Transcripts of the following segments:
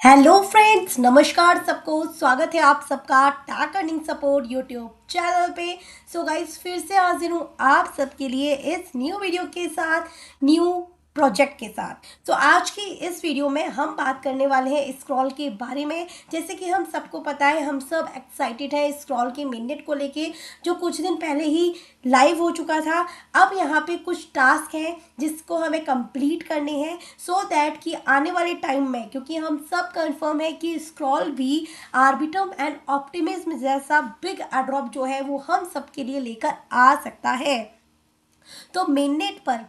Hello friends, नमस्कार सबको। स्वागत है आप सबका टैक अर्निंग सपोर्ट यूट्यूब चैनल पे। सो गाइस, फिर से हाजिर हूँ आप सबके लिए इस न्यू वीडियो के साथ, न्यू प्रोजेक्ट के साथ। तो आज की इस वीडियो में हम बात करने वाले हैं स्क्रॉल के बारे में। जैसे कि हम सबको पता है, हम सब एक्साइटेड हैं स्क्रॉल के मिनट को लेके, जो कुछ दिन पहले ही लाइव हो चुका था। अब यहाँ पे कुछ टास्क हैं जिसको हमें कंप्लीट करने हैं, सो दैट कि आने वाले टाइम में, क्योंकि हम सब कंफर्म है कि स्क्रॉल भी आर्बिट्रम एंड ऑप्टिमिज्म जैसा बिग एड्रॉप जो है वो हम सबके लिए लेकर आ सकता है। तो मिनट पर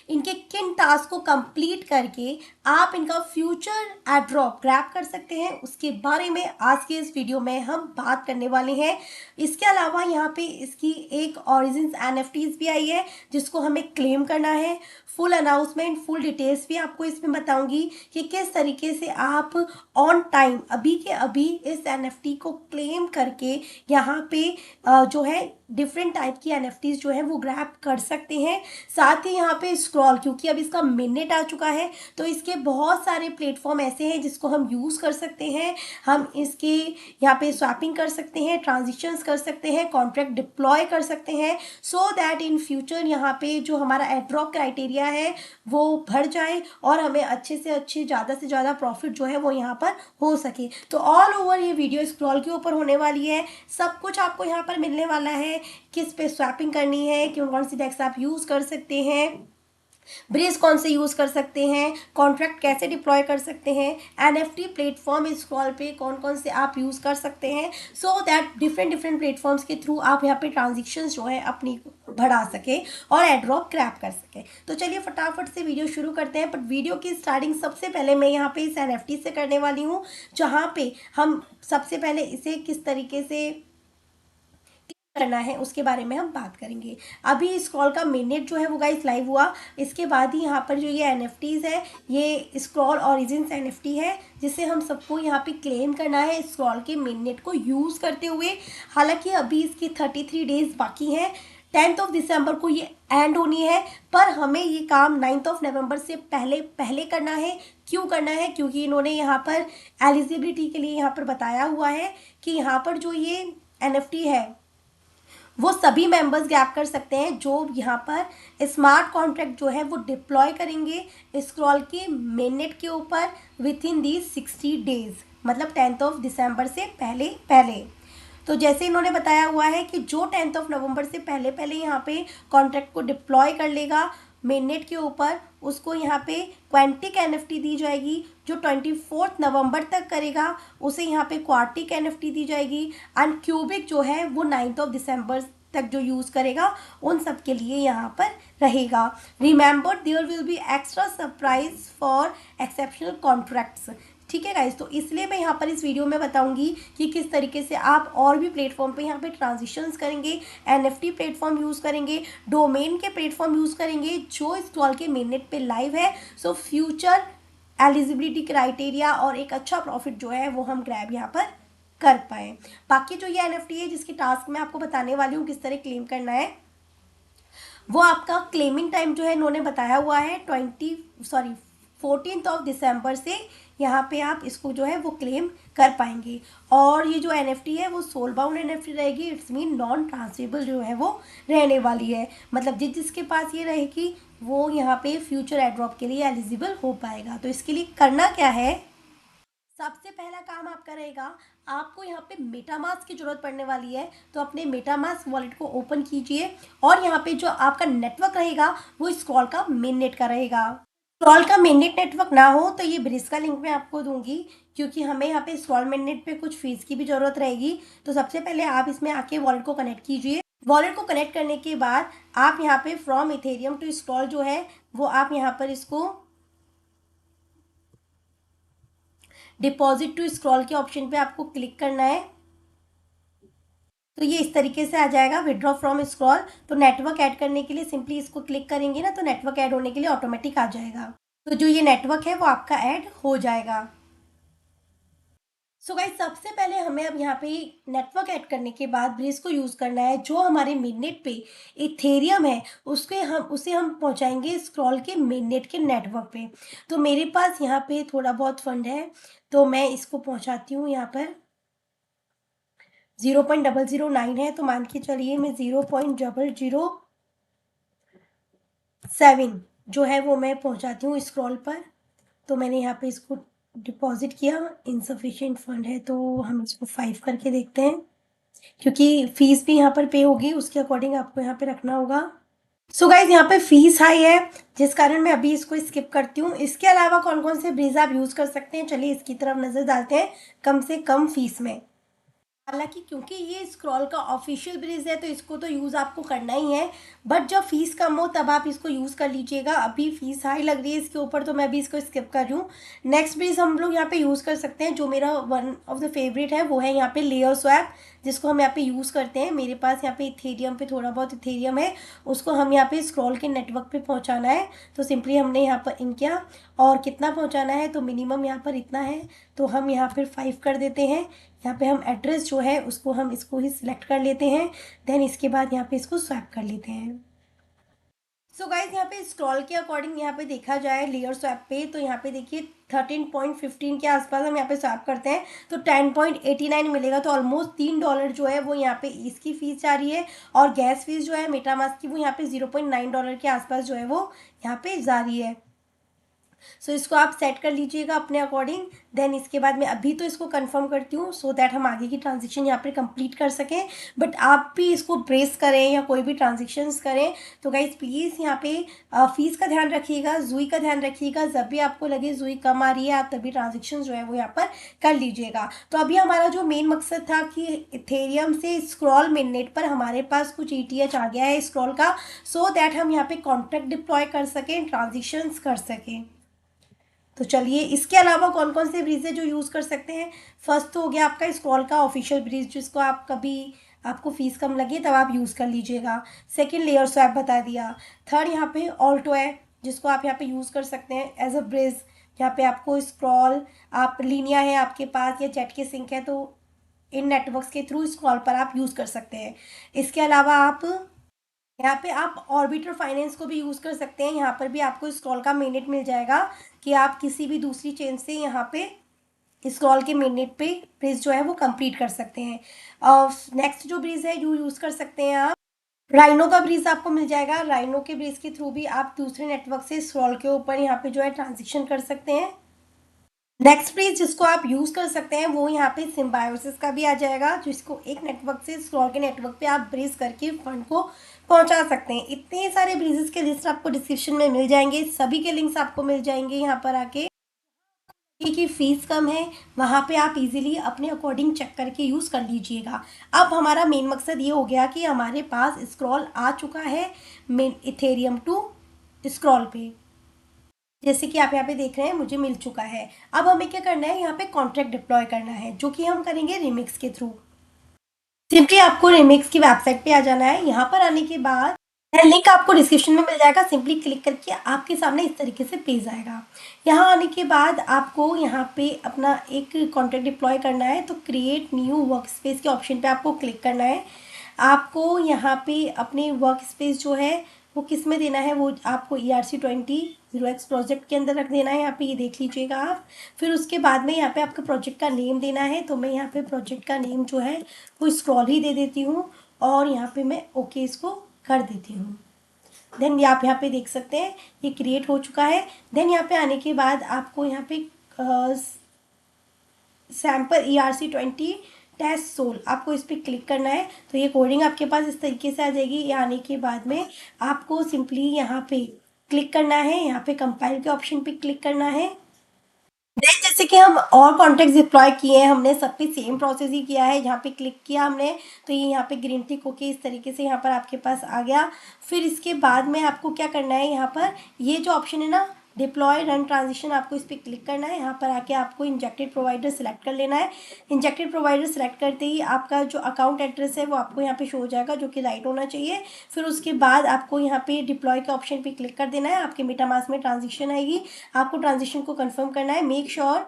इनके किन टास्क को कंप्लीट करके आप इनका फ्यूचर एड्रॉप ग्रैब कर सकते हैं, उसके बारे में आज के इस वीडियो में हम बात करने वाले हैं। इसके अलावा यहाँ पे इसकी एक ओरिजिन्स एनएफटीज भी आई है जिसको हमें क्लेम करना है। फुल अनाउंसमेंट, फुल डिटेल्स भी आपको इसमें बताऊंगी कि किस तरीके से आप ऑन टाइम अभी के अभी इस एनएफटी को क्लेम करके यहाँ पे जो है डिफरेंट टाइप की एनएफटीज जो है वो ग्रैब कर सकते हैं। साथ ही यहाँ पे स्क्रॉल, क्योंकि अब इसका मिनट आ चुका है, तो इसके बहुत सारे प्लेटफॉर्म ऐसे हैं जिसको हम यूज़ कर सकते हैं। हम इसके यहाँ पे स्वैपिंग कर सकते हैं, ट्रांजिशंस कर सकते हैं, कॉन्ट्रैक्ट डिप्लॉय कर सकते हैं, सो दैट इन फ्यूचर यहाँ पे जो हमारा एड्रॉप क्राइटेरिया है वो बढ़ जाए और हमें अच्छे से अच्छे, ज़्यादा से ज़्यादा प्रॉफिट जो है वो यहाँ पर हो सके। तो ऑल ओवर ये वीडियो स्क्रॉल के ऊपर होने वाली है। सब कुछ आपको यहाँ पर मिलने वाला है, किस पे स्वैपिंग करनी है, कौन कौन सी डेक्स आप यूज़ कर सकते हैं, ब्रेस कौन से यूज़ कर सकते हैं, कॉन्ट्रैक्ट कैसे डिप्लॉय कर सकते हैं, एनएफटी प्लेटफॉर्म स्क्रॉल पे कौन कौन से आप यूज़ कर सकते हैं, so that different different platforms के थ्रू आप यहाँ पे ट्रांजेक्शन्स जो है अपनी बढ़ा सके और एड्रॉप क्रैप कर सके। तो चलिए फटाफट से वीडियो शुरू करते हैं। बट वीडियो की स्टार्टिंग सबसे पहले मैं यहाँ पे इस एनएफटी से करने वाली हूँ, जहाँ पे हम सबसे पहले इसे किस तरीके से करना है उसके बारे में हम बात करेंगे। अभी स्क्रॉल का मिनट जो है वो गाइस लाइव हुआ। इसके बाद ही यहाँ पर जो ये एनएफटीज है, ये स्क्रॉल ओरिजिन्स एनएफटी है जिसे हम सबको यहाँ पे क्लेम करना है स्क्रॉल के मिनट को यूज़ करते हुए। हालांकि अभी इसकी 33 डेज बाकी हैं, 10th ऑफ दिसंबर को ये एंड होनी है, पर हमें ये काम 9th ऑफ नवंबर से पहले पहले करना है। क्यों करना है? क्योंकि इन्होंने यहाँ पर एलिजिबिलिटी के लिए यहाँ पर बताया हुआ है कि यहाँ पर जो ये एनएफटी है वो सभी मेंबर्स गैप कर सकते हैं जो यहाँ पर स्मार्ट कॉन्ट्रैक्ट जो है वो डिप्लॉय करेंगे स्क्रॉल के मिनट के ऊपर विथ इन दी 60 डेज, मतलब 10th ऑफ दिसंबर से पहले पहले। तो जैसे इन्होंने बताया हुआ है कि जो 10th ऑफ नवंबर से पहले पहले यहाँ पे कॉन्ट्रैक्ट को डिप्लॉय कर लेगा मेननेट के ऊपर, उसको यहाँ पे क्वांटिक एनएफटी दी जाएगी। जो 24 नवंबर तक करेगा उसे यहाँ पे क्वार्टिक एनएफटी दी जाएगी। एंड क्यूबिक जो है वो 9th ऑफ दिसंबर तक जो यूज़ करेगा उन सब के लिए यहाँ पर रहेगा। Remember there will be extra surprise for exceptional contracts. ठीक है गाइस, तो इसलिए मैं यहाँ पर इस वीडियो में बताऊंगी कि किस तरीके से आप और भी प्लेटफॉर्म पे यहाँ पे ट्रांजिशंस करेंगे, एनएफटी प्लेटफॉर्म यूज़ करेंगे, डोमेन के प्लेटफॉर्म यूज़ करेंगे जो स्क्रॉल के मिनट पे लाइव है। सो फ्यूचर एलिजिबिलिटी क्राइटेरिया और एक अच्छा प्रॉफिट जो है वो हम ग्रैब यहाँ पर कर पाए। बाकी जो ये एनएफटी है जिसकी टास्क मैं आपको बताने वाली हूँ किस तरह क्लेम करना है, वो आपका क्लेमिंग टाइम जो है इन्होंने बताया हुआ है 14th ऑफ दिसंबर से यहाँ पे आप इसको जो है वो क्लेम कर पाएंगे। और ये जो एनएफटी है वो सोल बाउंड एनएफटी रहेगी, इट्स मीन नॉन ट्रांसफरेबल जो है वो रहने वाली है। मतलब जिसके पास ये रहेगी वो यहाँ पे फ्यूचर एड्रॉप के लिए एलिजिबल हो पाएगा। तो इसके लिए करना क्या है, सबसे पहला काम आपका रहेगा, आपको यहाँ पे मेटामास्क की जरूरत पड़ने वाली है। तो अपने मेटामास्क वॉलेट को ओपन कीजिए और यहाँ पे जो आपका नेटवर्क रहेगा वो स्क्रॉल का मेन नेट का रहेगा। स्क्रॉल का मेन नेट नेटवर्क ना हो तो ये ब्रिज का लिंक मैं आपको दूंगी, क्योंकि हमें यहाँ पे स्क्रॉल मेन नेट पे कुछ फीस की भी जरूरत रहेगी। तो सबसे पहले आप इसमें आके वॉलेट को कनेक्ट कीजिए। वॉलेट को कनेक्ट करने के बाद आप यहाँ पे फ्रॉम इथेरियम टू स्क्रॉल जो है वो आप यहाँ पर इसको डिपॉजिट टू स्क्रॉल के ऑप्शन पे आपको क्लिक करना है। तो ये इस तरीके से आ जाएगा विड्रॉ फ्रॉम स्क्रॉल। तो नेटवर्क ऐड करने के लिए सिंपली इसको क्लिक करेंगे ना, तो नेटवर्क ऐड होने के लिए ऑटोमेटिक आ जाएगा। तो जो ये नेटवर्क है वो आपका ऐड हो जाएगा। सो गाइस, सबसे पहले हमें अब यहाँ पे नेटवर्क ऐड करने के बाद ब्रिज को यूज़ करना है। जो हमारे मेननेट पे इथेरियम है उसे हम पहुँचाएंगे स्क्रॉल के मेननेट के नेटवर्क पे। तो मेरे पास यहाँ पे थोड़ा बहुत फंड है, तो मैं इसको पहुँचाती हूँ। यहाँ पर 0.009 है, तो मान के चलिए मैं 0.007 जो है वो मैं पहुँचाती हूँ स्क्रॉल पर। तो मैंने यहाँ पे इसको डिपॉजिट किया। इनसफिशिएंट फंड है, तो हम इसको 5 करके देखते हैं, क्योंकि फीस भी यहाँ पर पे होगी, उसके अकॉर्डिंग आपको यहाँ पे रखना होगा। सो गाइज, यहाँ पे फीस हाई है, जिस कारण मैं अभी इसको स्किप करती हूँ। इसके अलावा कौन कौन से ब्रिज आप यूज़ कर सकते हैं, चलिए इसकी तरफ नज़र डालते हैं कम से कम फीस में। हालांकि क्योंकि ये स्क्रॉल का ऑफिशियल ब्रिज है, तो इसको तो यूज़ आपको करना ही है, बट जब फीस कम हो तब आप इसको यूज़ कर लीजिएगा। अभी फीस हाई लग रही है इसके ऊपर, तो मैं अभी इसको स्किप कर रही हूँ। नेक्स्ट ब्रिज हम लोग यहाँ पे यूज़ कर सकते हैं, जो मेरा वन ऑफ द फेवरेट है, वो है यहाँ पे लेयर स्वैप, जिसको हम यहाँ पे यूज़ करते हैं। मेरे पास यहाँ पे इथेरियम पे थोड़ा बहुत इथेरियम है, उसको हम यहाँ पे स्क्रॉल के नेटवर्क पे पहुँचाना है। तो सिंपली हमने यहाँ पर इन किया, और कितना पहुँचाना है, तो मिनिमम यहाँ पर इतना है, तो हम यहाँ पर 5 कर देते हैं। यहाँ पे हम एड्रेस जो है उसको हम इसको ही सिलेक्ट कर लेते हैं। देन इसके बाद यहाँ पे इसको स्वैप कर लेते हैं। सो गाइज, यहाँ पे स्क्रॉल के अकॉर्डिंग यहाँ पे देखा जाए लेयर स्वैप पे, तो यहाँ पे देखिए 13.15 के आसपास हम यहाँ पे स्वैप करते हैं तो 10.89 मिलेगा। तो ऑलमोस्ट $3 जो है वो यहाँ पे इसकी फीस जा रही है, और गैस फीस जो है मेटामास्क की, वो यहाँ पे $0.9 के आसपास जो है वो यहाँ पे जा रही है। सो इसको आप सेट कर लीजिएगा अपने अकॉर्डिंग। देन इसके बाद मैं अभी तो इसको कंफर्म करती हूँ, सो दैट हम आगे की ट्रांजेक्शन यहाँ पर कंप्लीट कर सकें। बट आप भी इसको प्रेस करें या कोई भी ट्रांजेक्शन्स करें, तो गाइज प्लीज़ यहाँ पे फीस का ध्यान रखिएगा, जुई का ध्यान रखिएगा। जब भी आपको लगे जुई कम आ रही है, आप तभी ट्रांजेक्शन जो है वो यहाँ पर कर लीजिएगा। तो अभी हमारा जो मेन मकसद था कि इथेरियम से स्क्रॉल मिननेट पर हमारे पास कुछ ETH आ गया है स्क्रॉल का, सो दैट हम यहाँ पे कॉन्ट्रैक्ट डिप्लॉय कर सकें, ट्रांजेक्शन्स कर सकें। तो चलिए, इसके अलावा कौन कौन से ब्रिज है जो यूज़ कर सकते हैं। फर्स्ट तो हो गया आपका स्क्रॉल का ऑफिशियल ब्रिज, जिसको आप कभी आपको फीस कम लगे तब आप यूज़ कर लीजिएगा। सेकंड, लेयर स्वैप बता दिया। थर्ड, यहाँ पे ऑल्टो है, जिसको आप यहाँ पे यूज़ कर सकते हैं एज अ ब्रिज। यहाँ पे आपको स्क्रॉल, आप लीनिया है आपके पास या जेट के सिंक है, तो इन नेटवर्क्स के थ्रू स्क्रॉल पर आप यूज़ कर सकते हैं। इसके अलावा आप यहाँ पे आप ऑर्बिटर फाइनेंस को भी यूज़ कर सकते हैं। यहाँ पर भी आपको स्क्रॉल का मिनट मिल जाएगा कि आप किसी भी दूसरी चेन से यहाँ पे स्क्रॉल के मिनट पे ब्रिज जो है वो कंप्लीट कर सकते हैं। और नेक्स्ट जो ब्रिज है यू यूज़ कर सकते हैं आप, राइनो का ब्रिज आपको मिल जाएगा। राइनो के ब्रिज के थ्रू भी आप दूसरे नेटवर्क से स्क्रॉल के ऊपर यहाँ पे जो है ट्रांजेक्शन कर सकते हैं। नेक्स्ट ब्रिज जिसको आप यूज़ कर सकते हैं वो यहाँ पे सिम्बायोसिस का भी आ जाएगा, जिसको एक नेटवर्क से स्क्रॉल के नेटवर्क पे आप ब्रिज करके फंड को पहुंचा सकते हैं। इतने सारे ब्रिजेस के लिस्ट आपको डिस्क्रिप्शन में मिल जाएंगे, सभी के लिंक्स आपको मिल जाएंगे यहाँ पर आके। की फीस कम है, वहाँ पे आप इजीली अपने अकॉर्डिंग चेक करके यूज़ कर लीजिएगा। अब हमारा मेन मकसद ये हो गया कि हमारे पास स्क्रॉल आ चुका है मेन इथेरियम टू स्क्रॉल पे, जैसे कि आप यहाँ पे देख रहे हैं मुझे मिल चुका है। अब हमें क्या करना है, यहाँ पे कॉन्ट्रैक्ट डिप्लॉय करना है, जो कि हम करेंगे रिमिक्स के थ्रू। सिंपली आपको रिमिक्स की वेबसाइट पे आ जाना है। यहाँ पर आने के बाद लिंक आपको डिस्क्रिप्शन में मिल जाएगा, सिंपली क्लिक करके आपके सामने इस तरीके से पेज आएगा। यहाँ आने के बाद आपको यहाँ पे अपना एक कॉन्ट्रैक्ट डिप्लॉय करना है, तो क्रिएट न्यू वर्क स्पेस के ऑप्शन पे आपको क्लिक करना है। आपको यहाँ पे अपने वर्क स्पेस जो है वो किस में देना है, वो आपको ERC20 0x प्रोजेक्ट के अंदर रख देना है। यहाँ पे ये देख लीजिएगा आप। फिर उसके बाद में यहाँ पे आपका प्रोजेक्ट का नेम देना है, तो मैं यहाँ पे प्रोजेक्ट का नेम जो है वो स्क्रॉल ही दे देती हूँ, और यहाँ पे मैं ओके इसको कर देती हूँ। देन आप यहाँ पे देख सकते हैं ये क्रिएट हो चुका है। देन यहाँ पे आने के बाद आपको यहाँ पे सैम्पल ERC20 टेस्ट सोल, आपको इस पर क्लिक करना है। तो ये कोडिंग आपके पास इस तरीके से आ जाएगी। ये आने के बाद में आपको सिंपली यहाँ पे क्लिक करना है, यहाँ पे कंपाइल के ऑप्शन पे क्लिक करना है। देन जैसे कि हम और कॉन्टेक्ट डिप्लॉय किए हैं, हमने सब पे सेम प्रोसेस ही किया है। यहाँ पे क्लिक किया हमने, तो ये यहाँ पे ग्रीन टिक होके इस तरीके से यहाँ पर आपके पास आ गया। फिर इसके बाद में आपको क्या करना है, यहाँ पर ये जो ऑप्शन है ना डिप्लॉय रन ट्रांजिशन, आपको इस पर क्लिक करना है। यहाँ पर आके आपको इंजेक्टेड प्रोवाइडर सेलेक्ट कर लेना है। इंजेक्टेड प्रोवाइडर सेलेक्ट करते ही आपका जो अकाउंट एड्रेस है वो आपको यहाँ पे शो हो जाएगा, जो कि राइट होना चाहिए। फिर उसके बाद आपको यहाँ पे डिप्लॉय के ऑप्शन पे क्लिक कर देना है। आपके मेटामास्क में ट्रांजेक्शन आएगी, आपको ट्रांजेक्शन को कंफर्म करना है। मेक श्योर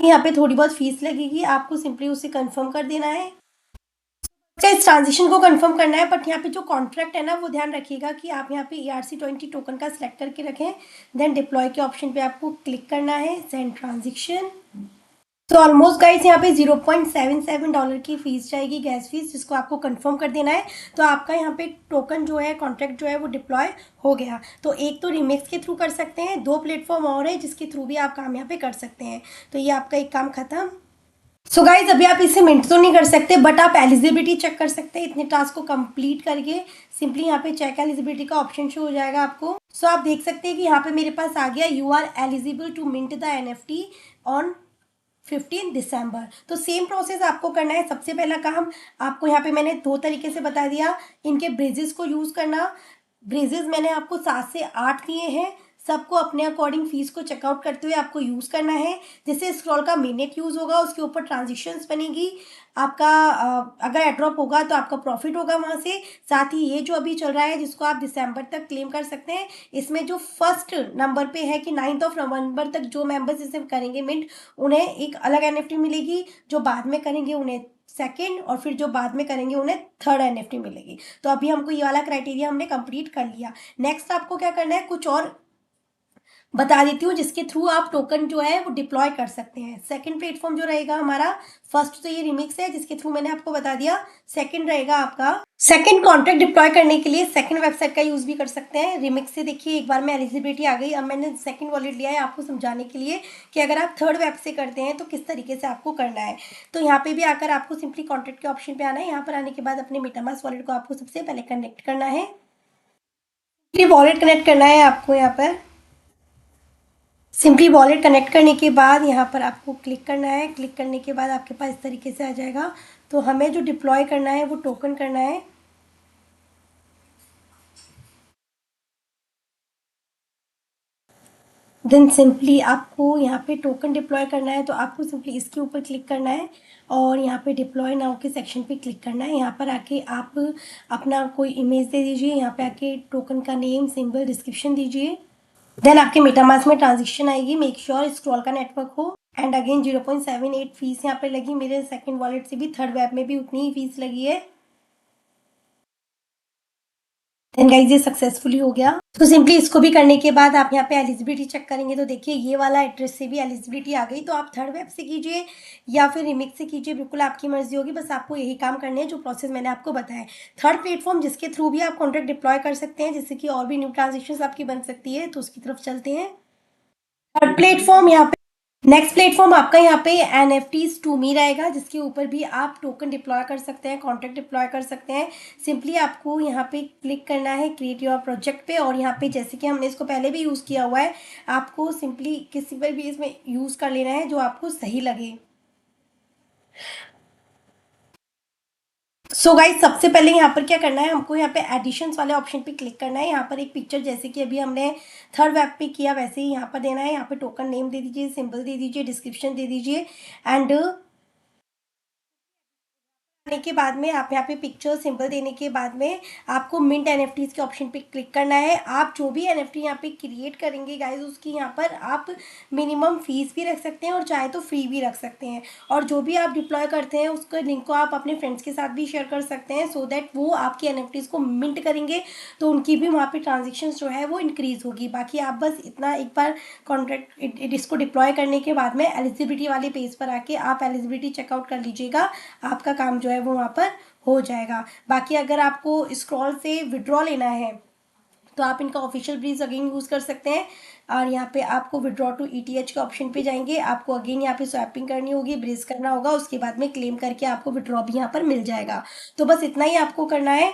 यहाँ पे थोड़ी बहुत फीस लगेगी, आपको सिंपली उसे कंफर्म कर देना है। अच्छा, इस ट्रांजेक्शन को कंफर्म करना है, बट यहाँ पे जो कॉन्ट्रैक्ट है ना वो ध्यान रखिएगा कि आप यहाँ पे ERC20 टोकन का सिलेक्ट करके रखें। देन डिप्लॉय के ऑप्शन पे आपको क्लिक करना है, सेंड ट्रांजेक्शन। तो ऑलमोस्ट गाइस यहाँ पे $0.77 की फीस जाएगी, गैस फीस, जिसको आपको कंफर्म कर देना है। तो आपका यहाँ पे टोकन जो है, कॉन्ट्रैक्ट जो है वो डिप्लॉय हो गया। तो एक तो रिमिक्स के थ्रू कर सकते हैं, 2 प्लेटफॉर्म और है जिसके थ्रू भी आप काम यहाँ पे कर सकते हैं। तो ये आपका एक काम खत्म। सो गाइज अभी आप इसे मिंट तो नहीं कर सकते, बट आप एलिजिबिलिटी चेक कर सकते हैं इतने टास्क को कंप्लीट करके। सिंपली यहाँ पे चेक एलिजिबिलिटी का ऑप्शन शो हो जाएगा आपको। सो आप देख सकते हैं कि यहाँ पे मेरे पास आ गया, you are eligible to mint the NFT on 15 December. तो सेम प्रोसेस आपको करना है। सबसे पहला काम आपको यहाँ पे मैंने 2 तरीके से बता दिया, इनके ब्रेजेस को यूज़ करना। ब्रेजेस मैंने आपको 7 से 8 दिए हैं, सबको अपने अकॉर्डिंग फीस को चेकआउट करते हुए आपको यूज़ करना है। जैसे स्क्रॉल का मिनट यूज़ होगा, उसके ऊपर ट्रांजिशंस बनेगी आपका। अगर एड्रॉप होगा तो आपका प्रॉफिट होगा वहाँ से। साथ ही ये जो अभी चल रहा है जिसको आप दिसंबर तक क्लेम कर सकते हैं, इसमें जो फर्स्ट नंबर पे है कि 9 नवंबर तक जो मेंबर्स इसे करेंगे मिंट, उन्हें एक अलग NFT मिलेगी, जो बाद में करेंगे उन्हें सेकेंड, और फिर जो बाद में करेंगे उन्हें थर्ड NFT मिलेगी। तो अभी हमको ये वाला क्राइटेरिया हमने कंप्लीट कर लिया। नेक्स्ट आपको क्या करना है, कुछ और बता देती हूँ जिसके थ्रू आप टोकन जो है वो डिप्लॉय कर सकते हैं। सेकंड प्लेटफॉर्म जो रहेगा हमारा, फर्स्ट तो ये रिमिक्स है जिसके थ्रू मैंने आपको बता दिया। सेकंड रहेगा आपका, सेकंड कॉन्ट्रैक्ट डिप्लॉय करने के लिए सेकंड वेबसाइट का यूज भी कर सकते हैं। रिमिक्स से देखिए एक बार में एलिजिबिलिटी आ गई। अब मैंने सेकंड वॉलेट लिया है आपको समझाने के लिए कि अगर आप थर्ड वेब से करते हैं तो किस तरीके से आपको करना है। तो यहाँ पे भी आकर आपको सिंपली कॉन्ट्रैक्ट के ऑप्शन पे आना है। यहाँ पर आने के बाद अपने मेटामास्क वॉलेट को आपको सबसे पहले कनेक्ट करना है। वॉलेट कनेक्ट करना है आपको। यहाँ पर सिंपली वॉलेट कनेक्ट करने के बाद यहाँ पर आपको क्लिक करना है। क्लिक करने के बाद आपके पास इस तरीके से आ जाएगा। तो हमें जो डिप्लॉय करना है वो टोकन करना है। देन सिंपली आपको यहाँ पे टोकन डिप्लॉय करना है, तो आपको सिंपली इसके ऊपर क्लिक करना है और यहाँ पे डिप्लॉय नाउ के सेक्शन पे क्लिक करना है। यहाँ पर आके आप अपना कोई इमेज दे दीजिए। यहाँ पे आके टोकन का नेम, सिंबल, डिस्क्रिप्शन दीजिए। देन आपके मेटामास्क में ट्रांजेक्शन आएगी। मेक श्योर स्क्रॉल का नेटवर्क हो। एंड अगेन 0.78 फीस यहाँ पे लगी। मेरे सेकंड वॉलेट से भी थर्ड वेब में भी उतनी ही फीस लगी है। देन गाइस ये सक्सेसफुली हो गया। तो सिंपली इसको भी करने के बाद आप यहाँ पे एलिजिबिलिटी चेक करेंगे तो देखिए ये वाला एड्रेस से भी एलिजिबिलिटी आ गई। तो आप थर्ड वेब से कीजिए या फिर रिमिक्स से कीजिए, बिल्कुल आपकी मर्जी होगी। बस आपको यही काम करने हैं जो प्रोसेस मैंने आपको बताया। थर्ड प्लेटफॉर्म जिसके थ्रू भी आप कॉन्ट्रैक्ट डिप्लॉय कर सकते हैं, जिससे कि और भी न्यू ट्रांजेक्शन आपकी बन सकती है, तो उसकी तरफ चलते हैं। थर्ड प्लेटफॉर्म यहाँ पे, नेक्स्ट प्लेटफॉर्म आपका यहाँ पे NFTs टू मी रहेगा, जिसके ऊपर भी आप टोकन डिप्लॉय कर सकते हैं, कॉन्ट्रैक्ट डिप्लॉय कर सकते हैं। सिंपली आपको यहाँ पे क्लिक करना है क्रिएट योर प्रोजेक्ट पे, और यहाँ पे जैसे कि हमने इसको पहले भी यूज़ किया हुआ है, आपको सिंपली किसी पर भी इसमें यूज़ कर लेना है जो आपको सही लगे। सो गाइज सबसे पहले यहाँ पर क्या करना है, हमको यहाँ पे एडिशंस वाले ऑप्शन पे क्लिक करना है। यहाँ पर एक पिक्चर जैसे कि अभी हमने थर्ड वेब पे किया वैसे ही यहाँ पर देना है। यहाँ पे टोकन नेम दे दीजिए, सिंबल दे दीजिए, डिस्क्रिप्शन दे दीजिए। एंड करने के बाद में आप यहाँ पे पिक्चर, सिंबल देने के बाद में आपको मिंट NFTs के ऑप्शन पे क्लिक करना है। आप जो भी NFT यहाँ पे क्रिएट करेंगे गाइज, उसकी यहाँ पर आप मिनिमम फीस भी रख सकते हैं और चाहे तो फ्री भी रख सकते हैं। और जो भी आप डिप्लॉय करते हैं उसके लिंक को आप अपने फ्रेंड्स के साथ भी शेयर कर सकते हैं, सो दैट वो आपकी NFTs को मिंट करेंगे तो उनकी भी वहाँ पे ट्रांजेक्शन जो है वो इंक्रीज होगी। बाकी आप बस इतना एक बार कॉन्ट्रैक्ट इसको डिप्लॉय करने के बाद में एलिजिबिलिटी वाले पेज पर आके आप एलिजिबिलिटी चेकआउट कर लीजिएगा, आपका काम जो है वो वहाँ पर हो जाएगा। बाकी अगर आपको स्क्रॉल से विड्रॉ लेना है तो आप इनका ऑफिशियल ब्रीज अगेन यूज़ कर सकते हैं। और यहाँ पे आपको विड्रॉ टू ETH के ऑप्शन पे जाएंगे, आपको अगेन यहाँ पे स्वैपिंग करनी होगी, ब्रीज करना होगा, उसके बाद में क्लेम करके आपको विड्रॉ भी यहाँ पर मिल जाएगा। तो बस इतना ही आपको करना है।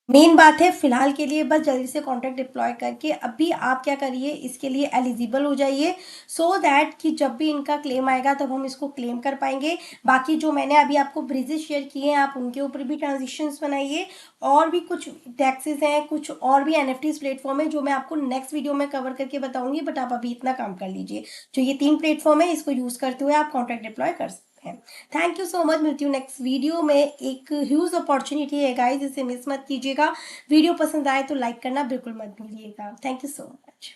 मेन बात है फिलहाल के लिए बस जल्दी से कॉन्ट्रैक्ट डिप्लॉय करके अभी आप क्या करिए, इसके लिए एलिजिबल हो जाइए, सो दैट कि जब भी इनका क्लेम आएगा तब हम इसको क्लेम कर पाएंगे। बाकी जो मैंने अभी आपको ब्रिजेस शेयर किए हैं, आप उनके ऊपर भी ट्रांजेक्शन्स बनाइए। और भी कुछ टैक्सेस हैं, कुछ और भी NFTs प्लेटफॉर्म है जो मैं आपको नेक्स्ट वीडियो में कवर करके बताऊंगी, बट आप अभी इतना काम कर लीजिए। जो ये 3 प्लेटफॉर्म है इसको यूज़ करते हुए आप कॉन्ट्रैक्ट डिप्लॉय कर सकते हैं। Thank you so much. मिलती हूँ नेक्स्ट वीडियो में। एक ह्यूज अपॉर्चुनिटी है गाइस, इसे मिस मत कीजिएगा। वीडियो पसंद आए तो लाइक करना बिल्कुल मत भूलिएगा। Thank you so much.